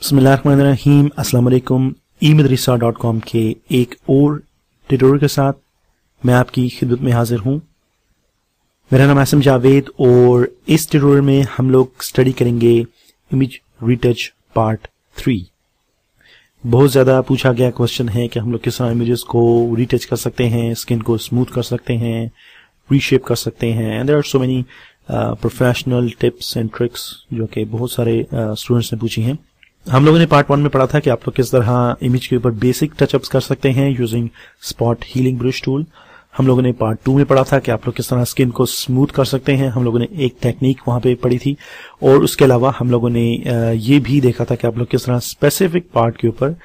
बिस्मिल्लाहिर्रहमानिर्रहीम अस्सलाम वालेकुम। eMadrasa.com के एक और ट्यूटोरियल के साथ मैं आपकी खिदमत में हाजिर हूँ। मेरा नाम आसिम जावेद और इस ट्यूटोरियल में हम लोग स्टडी करेंगे इमेज रीटच पार्ट 3। बहुत ज़्यादा पूछा गया क्वेश्चन है कि हम लोग किस तरह इमेजेस को रीटच कर सकते हैं, स्किन को स्मूथ कर सकते हैं, रीशेप कर सकते हैं। And there are so many professional tips and tricks जो कि बहुत सारे स्टूडेंट्स ने पूछी हैं। हम लोगों ने पार्ट 1 में पढ़ा था कि आप लोग किस तरह इमेज के ऊपर बेसिक टचअप्स कर सकते हैं using spot healing brush tool. हम लोगों ने पार्ट 2 में पढ़ा था कि आप लोग किस तरह स्किन को स्मूथ कर सकते हैं। हम लोगों ने एक टेक्निक वहां पे पढ़ी थी और उसके अलावा हम लोगों ने ये भी देखा था कि आप लोग किस तरह स्पेसिफिक पार्ट के ऊपर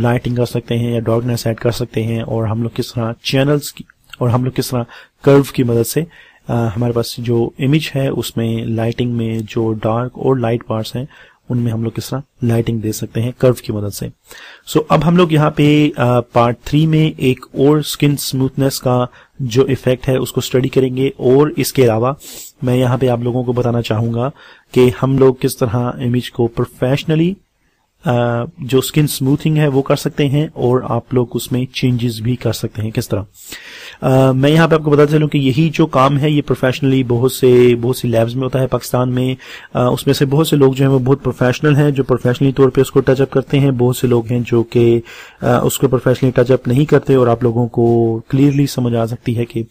लाइटिंग कर सकते हैं या डार्कनेस ऐड कर सकते हैं, और हम लोग किस तरह चैनल्स की और हम लोग किस तरह कर्व की मदद से हमारे पास जो इमेज है उसमें लाइटिंग में जो डार्क और लाइट पार्ट्स हैं उनमें हम लोग किस तरह लाइटिंग दे सकते हैं कर्व की मदद से। सो अब हम लोग यहाँ पे पार्ट 3 में एक और स्किन स्मूथनेस का जो इफेक्ट है उसको स्टडी करेंगे, और इसके अलावा मैं यहाँ पे आप लोगों को बताना चाहूंगा कि हम लोग किस तरह इमेज को प्रोफेशनली जो स्किन स्मूथिंग है वो कर सकते हैं और आप लोग उसमें चेंजेस भी कर सकते हैं किस तरह। मैं यहाँ पे आपको बताता चलूं कि यही जो काम है ये प्रोफेशनली बहुत सी लैब्स में होता है पाकिस्तान में। उसमें से बहुत से लोग जो हैं वो बहुत प्रोफेशनल हैं जो प्रोफेशनली तौर पे उसको टचअप करते हैं। बहुत से लोग हैं जो कि उसको प्रोफेशनली टचअप नहीं करते, और आप लोगों को क्लियरली समझ आ सकती है कि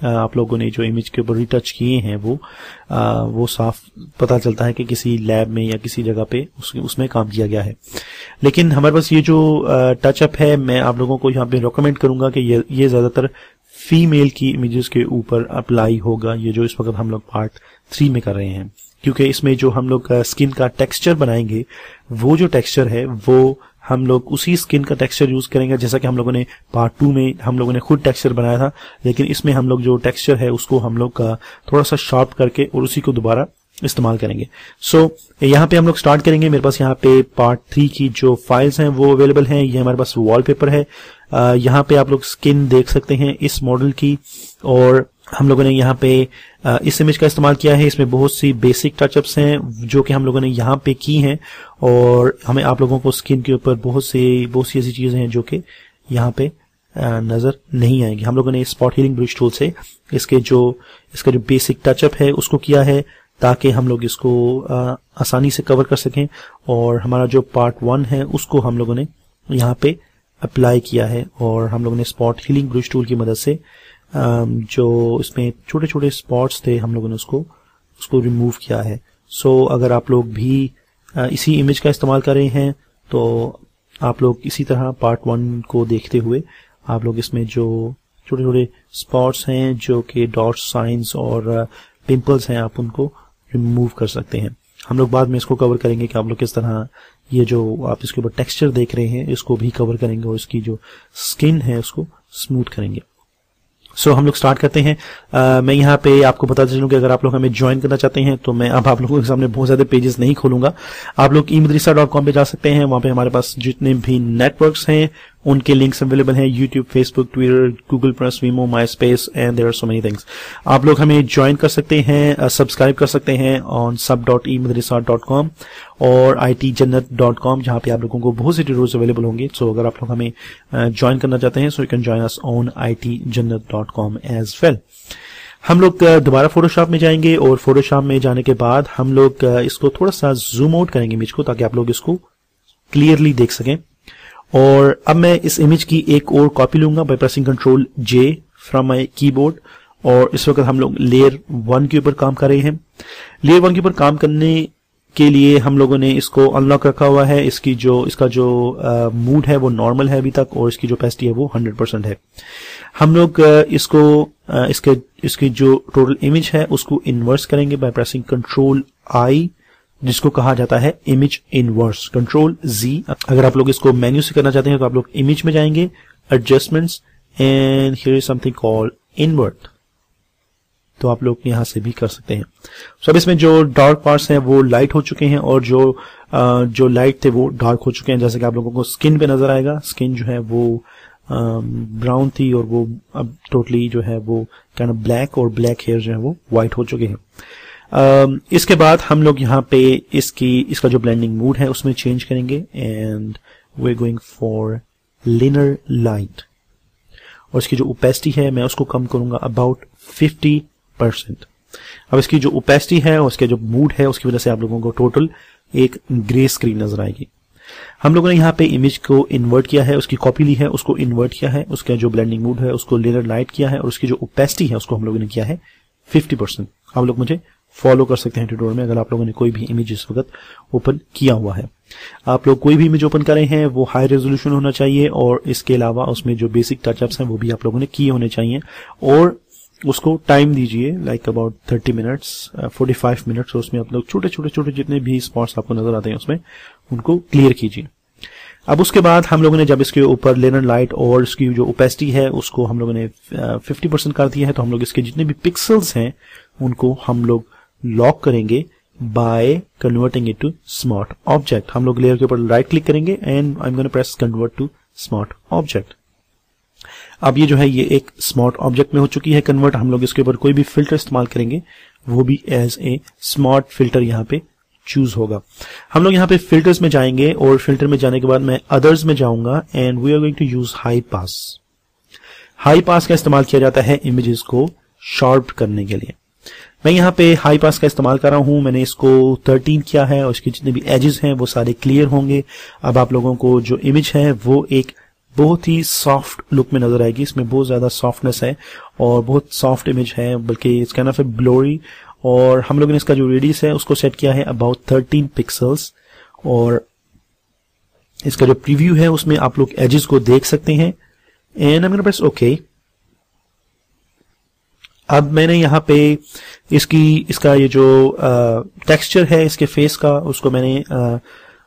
आप लोगों ने जो इमेज के ऊपर रिटच किए हैं वो साफ पता चलता है कि किसी लैब में या किसी जगह पे उसमें काम किया गया है। लेकिन हमारे पास ये जो टचअप है मैं आप लोगों को यहाँ पे रिकमेंड करूंगा कि ये ज्यादातर फीमेल की इमेजेस के ऊपर अप्लाई होगा, ये जो इस वक्त हम लोग पार्ट 3 में कर रहे हैं, क्योंकि इसमें जो हम लोग स्किन का टेक्सचर बनाएंगे वो जो टेक्सचर है वो हम लोग उसी स्किन का टेक्सचर यूज करेंगे जैसा कि हम लोगों ने पार्ट 2 में हम लोगों ने खुद टेक्सचर बनाया था। लेकिन इसमें हम लोग जो टेक्सचर है उसको हम लोग थोड़ा सा शार्प करके और उसी को दोबारा इस्तेमाल करेंगे। सो यहाँ पे हम लोग स्टार्ट करेंगे। मेरे पास यहाँ पे पार्ट 3 की जो फाइल्स हैं वो अवेलेबल हैं। ये हमारे पास वॉलपेपर है। यहाँ पे आप लोग स्किन देख सकते हैं इस मॉडल की, और हम लोगों ने यहाँ पे इस इमेज का इस्तेमाल किया है। इसमें बहुत सी बेसिक टचअप्स हैं जो कि हम लोगों ने यहाँ पे की हैं, और हमें आप लोगों को स्किन के ऊपर बहुत सी ऐसी चीजें हैं जो कि यहाँ पे नजर नहीं आएंगी। हम लोगों ने स्पॉट हीलिंग ब्रश टूल से इसका जो बेसिक टचअप है उसको किया है ताकि हम लोग इसको आसानी से कवर कर सकें, और हमारा जो पार्ट 1 है उसको हम लोगों ने यहाँ पे अप्लाई किया है, और हम लोगों ने स्पॉट हीलिंग ब्रश टूल की मदद से जो इसमें छोटे छोटे स्पॉट्स थे हम लोगों ने उसको रिमूव किया है। सो अगर आप लोग भी इसी इमेज का इस्तेमाल कर रहे हैं तो आप लोग इसी तरह पार्ट 1 को देखते हुए आप लोग इसमें जो छोटे छोटे स्पॉट्स हैं जो कि डॉट साइंस और पिंपल्स हैं आप उनको रिमूव कर सकते हैं। हम लोग बाद में इसको कवर करेंगे कि आप लोग किस तरह ये जो आप इसके ऊपर टेक्सचर देख रहे हैं इसको भी कवर करेंगे और इसकी जो स्किन है उसको स्मूथ करेंगे। सो हम लोग स्टार्ट करते हैं। मैं यहाँ पे आपको बताते चलूं कि अगर आप लोग हमें ज्वाइन करना चाहते हैं तो मैं अब आप लोगों के सामने बहुत ज्यादा पेजेस नहीं खोलूंगा। आप लोग eMadrasa.com पे जा सकते हैं। वहां पे हमारे पास जितने भी नेटवर्क्स हैं उनके लिंक्स अवेलेबल हैं, YouTube, Facebook, Twitter, Google plus, Vimeo, MySpace and there are so many things. आप लोग हमें ज्वाइन कर सकते हैं, सब्सक्राइब कर सकते हैं ऑन sub.eMadrasa.com और itjannat.com जहां पे आप लोगों को बहुत से ट्यूटोरियल्स अवेलेबल होंगे। सो अगर आप लोग हमें ज्वाइन करना चाहते हैं so you can join us on itjannat.com as well. हम लोग दोबारा फोटोशॉप में जाएंगे और फोटोशॉप में जाने के बाद हम लोग इसको थोड़ा सा जूम आउट करेंगे इमेज को ताकि आप लोग इसको क्लियरली देख सकें। और अब मैं इस इमेज की एक और कॉपी लूंगा by pressing Ctrl J from my keyboard, और इस वक्त हम लोग लेयर 1 के ऊपर काम कर रहे हैं। लेयर 1 के ऊपर काम करने के लिए हम लोगों ने इसको अनलॉक रखा हुआ है। इसका जो मूड है वो नॉर्मल है अभी तक, और इसकी जो ओपेसिटी है वो 100% है। हम लोग इसकी जो टोटल इमेज है उसको इन्वर्स करेंगे बाय प्रेसिंग Ctrl I, जिसको कहा जाता है इमेज इनवर्स। Ctrl Z। अगर आप लोग इसको मेन्यू से करना चाहते हैं तो आप लोग इमेज में जाएंगे, adjustments, and here is something called invert, तो आप लोग यहां से भी कर सकते हैं। अब इसमें जो डार्क पार्ट्स हैं वो लाइट हो चुके हैं और जो लाइट थे वो डार्क हो चुके हैं, जैसे कि आप लोगों को स्किन पे नजर आएगा। स्किन जो है वो ब्राउन थी और वो अब टोटली जो है वो काइंड ऑफ ब्लैक, और ब्लैक हेयर जो है वो व्हाइट हो चुके हैं। इसके बाद हम लोग यहाँ पे इसका जो ब्लेंडिंग मूड है उसमें चेंज करेंगे and we are going for linear light, और इसकी जो ओपेसिटी है मैं उसको कम करूंगा अबाउट 50%। अब इसकी जो ओपेसिटी है और इसके जो मूड है उसकी वजह से आप लोगों को टोटल एक ग्रे स्क्रीन नजर आएगी। हम लोगों ने यहाँ पे इमेज को इन्वर्ट किया है, उसकी कॉपी ली है, उसको इन्वर्ट किया है, उसका जो ब्लेंडिंग मूड है उसको लिनर लाइट किया है, और उसकी जो ओपेसिटी है उसको हम लोगों ने किया है 50%। आप लोग मुझे फॉलो कर सकते हैं ट्यूटोरियल में अगर आप लोगों ने कोई भी इमेज इस वक्त ओपन किया हुआ है। आप लोग कोई भी इमेज ओपन करें हैं वो हाई रेजोल्यूशन होना चाहिए, और इसके अलावा उसमें जो बेसिक टचअप्स हैं वो भी आप लोगों ने किए होने चाहिए, और उसको टाइम दीजिए लाइक अबाउट 30 मिनट्स 45 मिनट्स। उसमें आप लोग छोटे छोटे छोटे जितने भी स्पॉट्स आपको नजर आते हैं उसमें उनको क्लियर कीजिए। अब उसके बाद हम लोगों ने जब इसके ऊपर लिनर लाइट और इसकी जो ओपेसिटी है उसको हम लोगों ने 50% कर दिया है, तो हम लोग इसके जितने भी पिक्सल्स हैं उनको हम लोग लॉक करेंगे by converting it to smart object. हम लोग लेयर के ऊपर राइट क्लिक करेंगे and I am gonna press convert to smart object. अब ये जो है ये एक स्मार्ट ऑब्जेक्ट में हो चुकी है कन्वर्ट। हम लोग इसके ऊपर कोई भी फिल्टर इस्तेमाल करेंगे वो भी एज ए स्मार्ट फिल्टर यहाँ पे चूज होगा। हम लोग यहाँ पे फिल्टर्स में जाएंगे और फिल्टर में जाने के बाद मैं अदर्स में जाऊंगा and we are going to use high pass. High pass का इस्तेमाल किया जाता है इमेजेस को शार्प करने के लिए। मैं यहाँ पे हाई पास का इस्तेमाल कर रहा हूं, मैंने इसको 13 किया है और इसके जितने भी एजेस हैं वो सारे क्लियर होंगे। अब आप लोगों को जो इमेज है वो एक बहुत ही सॉफ्ट लुक में नजर आएगी। इसमें बहुत ज्यादा सॉफ्टनेस है और बहुत सॉफ्ट इमेज है, बल्कि इट्स काइंड ऑफ ए ब्लोरी। और हम लोगों ने इसका जो रेडियस है उसको सेट किया है अबाउट 13 पिक्सल्स, और इसका जो प्रीव्यू है उसमें आप लोग एजेस को देख सकते हैं and I am gonna press okay. अब मैंने यहाँ पे इसका ये जो टेक्सचर है इसके फेस का उसको मैंने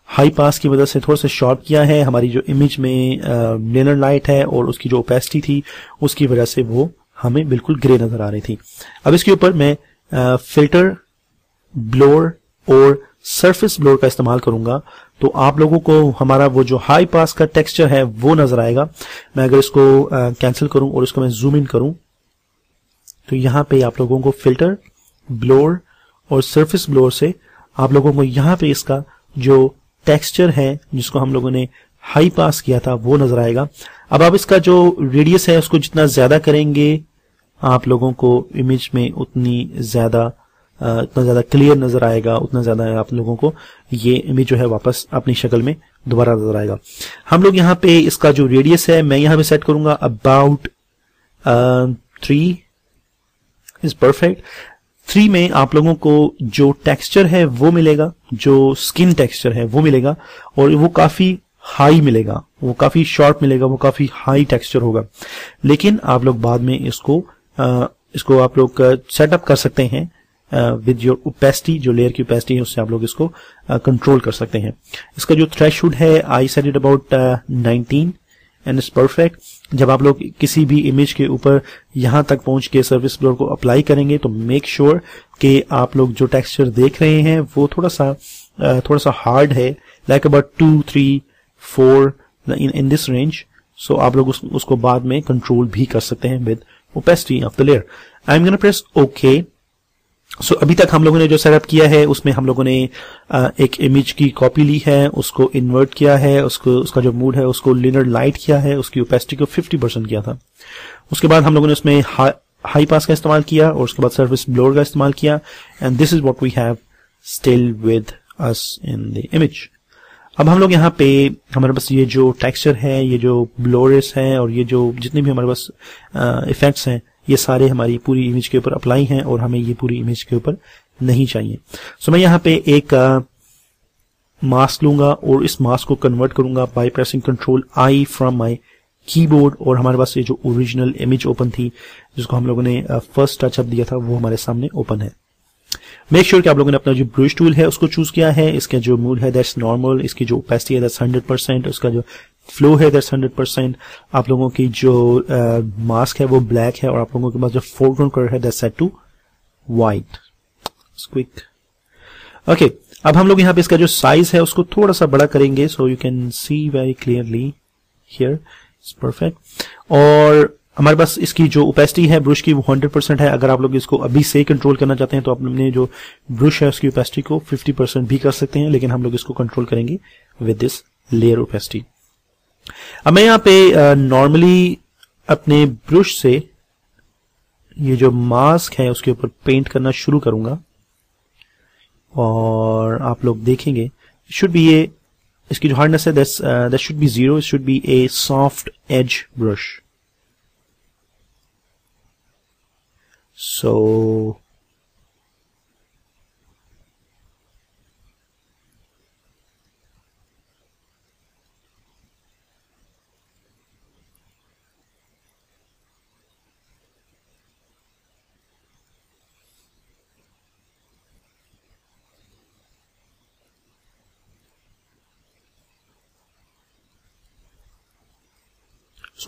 हाई पास की वजह से थोड़ा सा शॉर्प किया है। हमारी जो इमेज में लिनर लाइट है और उसकी जो ओपेसिटी थी उसकी वजह से वो हमें बिल्कुल ग्रे नजर आ रही थी। अब इसके ऊपर मैं फिल्टर, ब्लोर और सरफेस ब्लोर का इस्तेमाल करूंगा, तो आप लोगों को हमारा वो जो हाई पास का टेक्सचर है वो नजर आएगा। मैं अगर इसको कैंसिल करूं और इसको मैं जूम इन करूं तो यहां पे आप लोगों को फिल्टर, ब्लोर और सरफेस ब्लोर से आप लोगों को यहां पे इसका जो टेक्सचर है जिसको हम लोगों ने हाई पास किया था वो नजर आएगा। अब आप इसका जो रेडियस है उसको जितना ज्यादा करेंगे आप लोगों को इमेज में उतना ज्यादा क्लियर नजर आएगा, उतना ज्यादा आप लोगों को ये इमेज जो है वापस अपनी शक्ल में दोबारा नजर आएगा। हम लोग यहाँ पे इसका जो रेडियस है मैं यहाँ पे सेट करूंगा अबाउट 3 इज परफेक्ट। 3 में आप लोगों को जो टेक्सचर है वो मिलेगा, जो स्किन टेक्सचर है वो मिलेगा, और वो काफी हाई मिलेगा, वो काफी शार्प मिलेगा, वो काफी हाई टेक्सचर होगा। लेकिन आप लोग बाद में इसको आप लोग सेटअप कर सकते हैं विद योर ओपेसिटी, जो लेयर की ओपेसिटी है उससे आप लोग इसको कंट्रोल कर सकते हैं। इसका जो थ्रेशहोल्ड है I set it about 19 and it's perfect. जब आप लोग किसी भी इमेज के ऊपर यहां तक पहुंच के सर्फेस ब्लोर को अप्लाई करेंगे तो मेक श्योर कि आप लोग जो टेक्सचर देख रहे हैं वो थोड़ा सा हार्ड है, like about 2, 3, 4 in this range. So आप लोग उसको बाद में कंट्रोल भी कर सकते हैं with opacity of the layer. I am gonna press okay. So अभी तक हम लोगों ने जो सेटअप किया है उसमें हम लोगों ने एक इमेज की कॉपी ली है, उसको इन्वर्ट किया है, उसका जो मूड है उसको लिनर लाइट किया है, उसकी ओपेसिटी को 50% किया था। उसके बाद हम लोगों ने उसमें हाई पास का इस्तेमाल किया और उसके बाद सरफेस ब्लोर का इस्तेमाल किया, and this is what we have still with us in the image. अब हम लोग यहाँ पे हमारे पास ये जो टेक्सचर है, ये जो ब्लोरेस है और ये जो जितने भी हमारे पास इफेक्ट्स हैं ये सारे हमारी पूरी इमेज के ऊपर अप्लाई हैं और हमें ये पूरी इमेज के ऊपर नहीं चाहिए। सो मैं यहाँ पे एक मास्क लूंगा और इस मास्क को कन्वर्ट करूंगा by pressing control I from my keyboard, और हमारे पास ये जो ओरिजिनल इमेज ओपन थी जिसको हम लोगों ने फर्स्ट टचअप दिया था वो हमारे सामने ओपन है। मेक श्योर कि आप लोगों ने अपना जो ब्रश टूल है उसको चूज किया है। इसका जो मूड है दैट्स नॉर्मल, इसकी जो ओपेसिटी है दैट्स 100%, उसका जो फ्लो है दैट्स 100%। आप लोगों की जो मास्क है वो ब्लैक है और आप लोगों के पास जो फोरग्राउंड कलर है that's set to white. Quick okay. अब हम लोग यहाँ पे इसका जो साइज है उसको थोड़ा सा बड़ा करेंगे, सो you can see very clearly here, it's perfect. और हमारे पास इसकी जो ओपेसिटी है ब्रश की वो 100% है। अगर आप लोग इसको अभी से कंट्रोल करना चाहते हैं तो अपने जो ब्रश है उसकी ओपेसिटी को 50% भी कर सकते हैं, लेकिन हम लोग इसको कंट्रोल करेंगे विद दिस लेयर ओपेसिटी। अब मैं यहाँ पे नॉर्मली अपने ब्रश से ये जो मास्क है उसके ऊपर पेंट करना शुरू करूंगा और आप लोग देखेंगे शुड बी ये इसकी जो हार्डनेस है that should be 0, it should be a soft edge brush. So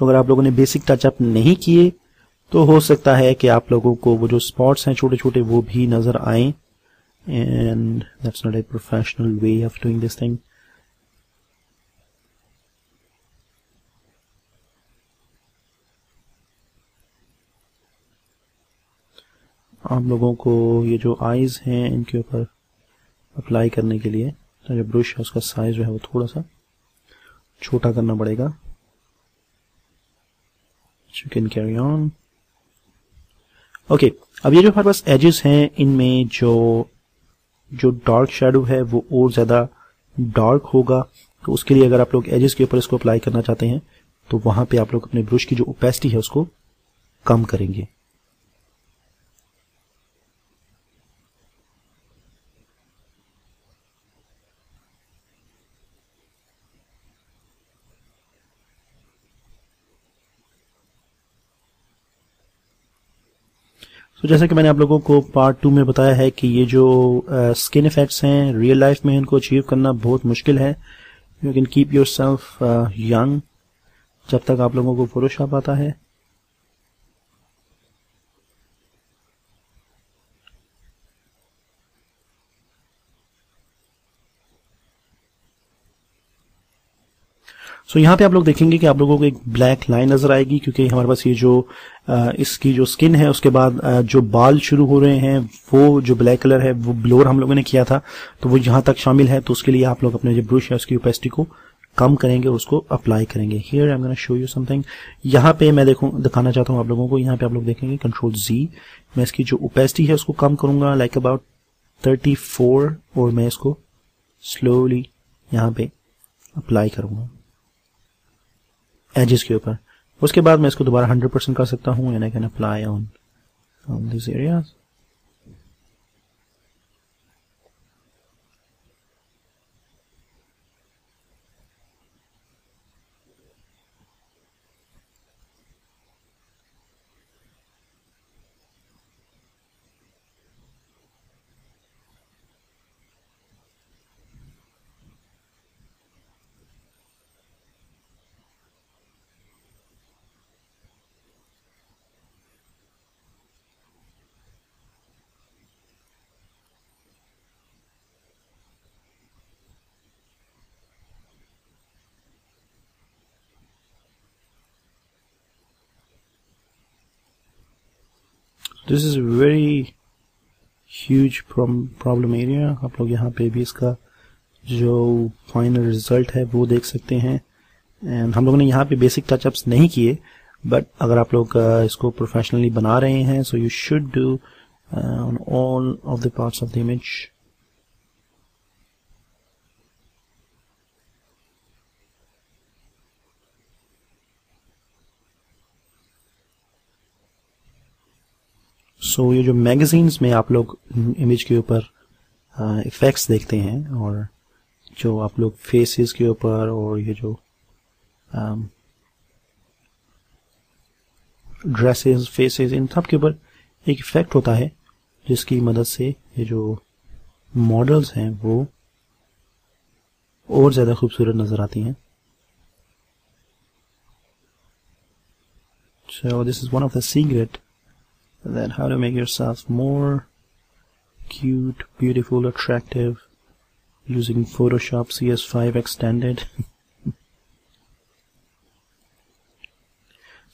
अगर आप लोगों ने बेसिक टचअप नहीं किए तो हो सकता है कि आप लोगों को वो जो स्पॉट्स हैं छोटे छोटे वो भी नजर आए, and that's not a professional way of doing this thing. आप लोगों को ये जो आईज हैं इनके ऊपर अप्लाई करने के लिए तो जो ब्रश है उसका साइज जो है वो थोड़ा सा छोटा करना पड़ेगा। You can carry on. Okay, अब ये जो हमारे पास एजेस हैं इनमें जो डार्क शेडो है वो और ज्यादा डार्क होगा, तो उसके लिए अगर आप लोग एजेस के ऊपर इसको अप्लाई करना चाहते हैं तो वहां पे आप लोग अपने ब्रश की जो ओपेसिटी है उसको कम करेंगे। तो जैसा कि मैंने आप लोगों को पार्ट 2 में बताया है कि ये जो स्किन इफेक्ट्स हैं रियल लाइफ में इनको अचीव करना बहुत मुश्किल है। You can keep your self young जब तक आप लोगों को फोटोशॉप आता है। सो यहाँ पे आप लोग देखेंगे कि आप लोगों को एक ब्लैक लाइन नजर आएगी, क्योंकि हमारे पास ये जो इसकी जो स्किन है उसके बाद जो बाल शुरू हो रहे हैं वो जो ब्लैक कलर है वो ब्लोर हम लोगों ने किया था तो वो यहाँ तक शामिल है। तो उसके लिए आप लोग अपने जो ब्रश है उसकी ओपेसिटी को कम करेंगे और उसको अप्लाई करेंगे। Here I am gonna show you something. यहाँ पे मैं दिखाना चाहता हूँ आप लोगों को। यहाँ पे आप लोग देखेंगे कंट्रोल Z, मैं इसकी जो ओपेसिटी है उसको कम करूंगा लाइक अबाउट 34 और मैं इसको स्लोली यहाँ पे अप्लाई करूंगा एजेस के ऊपर। उसके बाद मैं इसको दोबारा 100% कर सकता हूँ and I can apply on this areas. This is very huge problem area. आप लोग यहाँ पे भी इसका जो फाइनल रिजल्ट है वो देख सकते हैं। एंड हम लोगों ने यहाँ पे बेसिक टचअप्स नहीं किए, बट अगर आप लोग इसको प्रोफेशनली बना रहे हैं so you should do on all of the parts of the image. So ये जो मैगजीन्स में आप लोग इमेज के ऊपर इफेक्ट्स देखते हैं और जो आप लोग फेसेस के ऊपर और ये जो ड्रेसेस फेसेस इन सब के ऊपर एक इफेक्ट होता है जिसकी मदद से ये जो मॉडल्स हैं वो और ज्यादा खूबसूरत नजर आती हैं। So this is one of the secret that how to make yourself more cute, beautiful, attractive using Photoshop CS5 extended.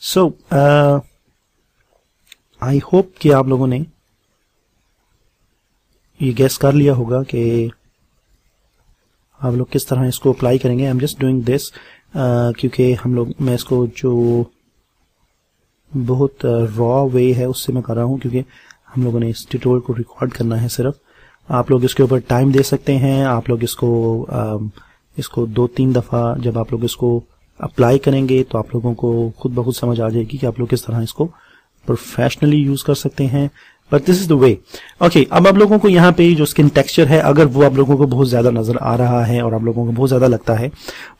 So I hope कि आप लोगों ने ये गेस कर लिया होगा कि आप लोग किस तरह इसको अप्लाई करेंगे। I am just doing this क्योंकि मैं इसको जो बहुत रॉ वे है उससे मैं कर रहा हूँ, क्योंकि हम लोगों ने इस ट्यूटोरियल को रिकॉर्ड करना है सिर्फ। आप लोग इसके ऊपर टाइम दे सकते हैं। आप लोग इसको 2-3 दफा जब आप लोग इसको अप्लाई करेंगे तो आप लोगों को खुद ब खुद समझ आ जाएगी कि आप लोग किस तरह इसको प्रोफेशनली यूज कर सकते हैं। But this is the way. Okay, अब आप लोगों को यहाँ पे जो स्किन टेक्सचर है, अगर वो आप लोगों को बहुत ज्यादा नजर आ रहा है और आप लोगों को बहुत ज्यादा लगता है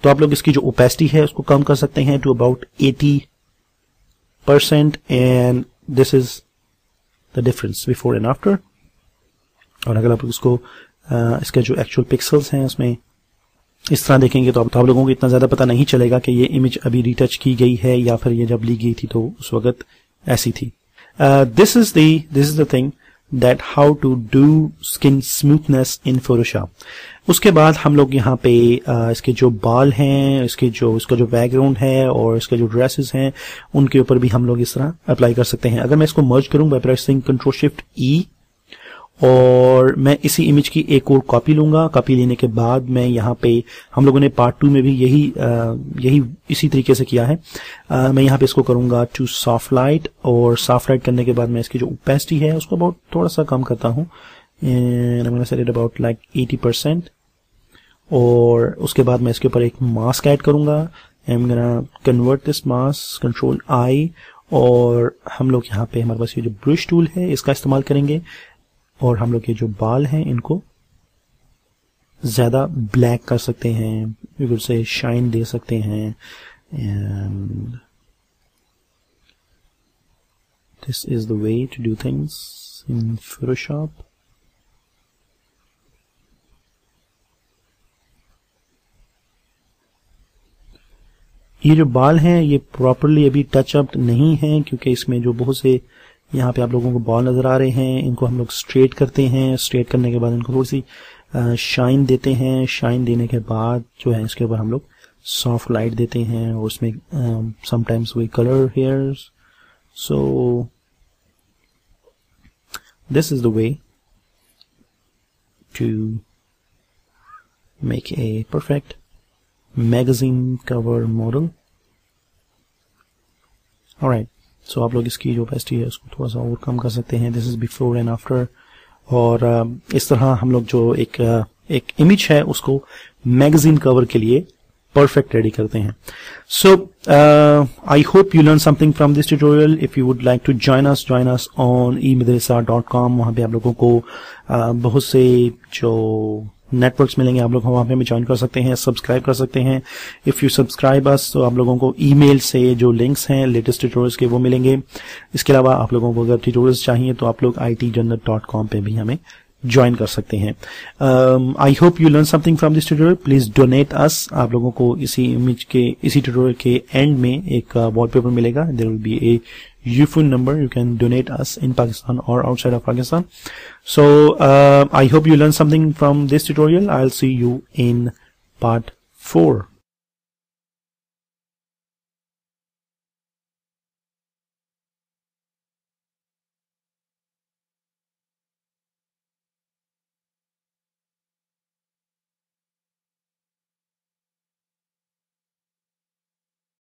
तो आप लोग इसकी जो ओपेसिटी है उसको कम कर सकते हैं to about 80%, and this is the difference before and after. और अगर आप इसको इसके जो एक्चुअल पिक्सल्स हैं उसमें इस तरह देखेंगे तो आप लोगों को इतना ज्यादा पता नहीं चलेगा कि ये इमेज अभी रिटच की गई है या फिर ये जब ली गई थी तो उस वक्त ऐसी थी। This is the thing that how to do skin smoothness in Photoshop. उसके बाद हम लोग यहाँ पे इसके जो बाल हैं, इसका जो बैकग्राउंड है और इसके जो ड्रेसेस हैं उनके ऊपर भी हम लोग इस तरह अप्लाई कर सकते हैं। अगर मैं इसको मर्ज करूं बाय प्रेसिंग Ctrl+Shift+E और मैं इसी इमेज की एक और कॉपी लूंगा। कॉपी लेने के बाद मैं यहाँ पे हम लोगों ने पार्ट 2 में भी यही इसी तरीके से किया है। मैं यहाँ पे इसको करूंगा टू सॉफ्ट लाइट, और सॉफ्ट लाइट करने के बाद मैं इसकी जो ओपेसिटी है उसको बहुत थोड़ा सा कम करता हूँ, and I am gonna set it about like 80%। और उसके बाद मैं इसके ऊपर एक मास्क ऐड करूंगा। आई am gonna convert this mask, Ctrl+I, और हम लोग यहाँ पे हमारे पास ये जो ब्रश टूल है इसका इस्तेमाल करेंगे और हम लोग ये जो बाल हैं इनको ज्यादा ब्लैक कर सकते हैं, बिल्कुल से शाइन दे सकते हैं। And this is the way to do things in Photoshop. ये जो बाल हैं ये प्रॉपरली अभी टच अप नहीं है क्योंकि इसमें जो बहुत से यहाँ पे आप लोगों को बाल नजर आ रहे हैं, इनको हम लोग स्ट्रेट करते हैं। स्ट्रेट करने के बाद इनको थोड़ी सी शाइन देते हैं। शाइन देने के बाद जो है इसके ऊपर हम लोग सॉफ्ट लाइट देते हैं और उसमें sometimes we colour hairs. So this is the way to make a perfect magazine cover model. Alright, so आप लोग इसकी जो ओपेसिटी है उसको थोड़ा सा और कम कर सकते हैं। This is before and after. और इस तरह हम लोग जो एक इमेज है उसको मैगजीन कवर के लिए परफेक्ट रेडी करते हैं। So I hope you learn something from this tutorial. If you would like to join us on eMadrasa.com। वहां पे आप लोगों को बहुत से जो नेटवर्क्स मिलेंगे, आप लोग वहां पे भी ज्वाइन कर सकते हैं, सब्सक्राइब कर सकते हैं। इफ यू सब्सक्राइब अस तो आप लोगों को ईमेल से जो लिंक्स हैं लेटेस्ट ट्यूटोरियल्स के वो मिलेंगे। इसके अलावा आप लोगों को अगर ट्यूटोरियल्स चाहिए तो आप लोग itjannat.com पे भी हमें ज्वाइन कर सकते हैं। I hope you learn something from this tutorial. Please donate us. आप लोगों को इसी ट्यूटोरियल के एंड में एक वॉलपेपर मिलेगा। There will be a UFO number. You can donate us in Pakistan or outside of Pakistan. So I hope you learned something from this tutorial. I'll see you in part 4.